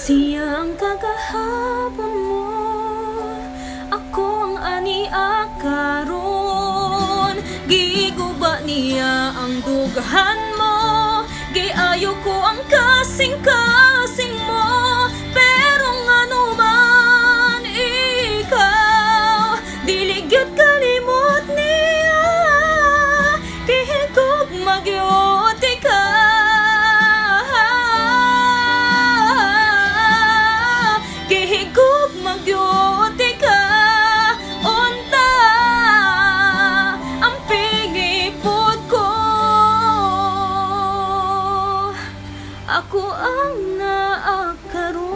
Siyang kagahapon mo, ako ang ania karon. Giguba niya ang dugahan mo, giayo ko ang kasing-kasing mo. Pero ngano man ikaw, dili gyud kalimot niya. Kihigog magyud ka, kihigog magyud ka. Unta ang pingipod ko, ako ang naakaroon.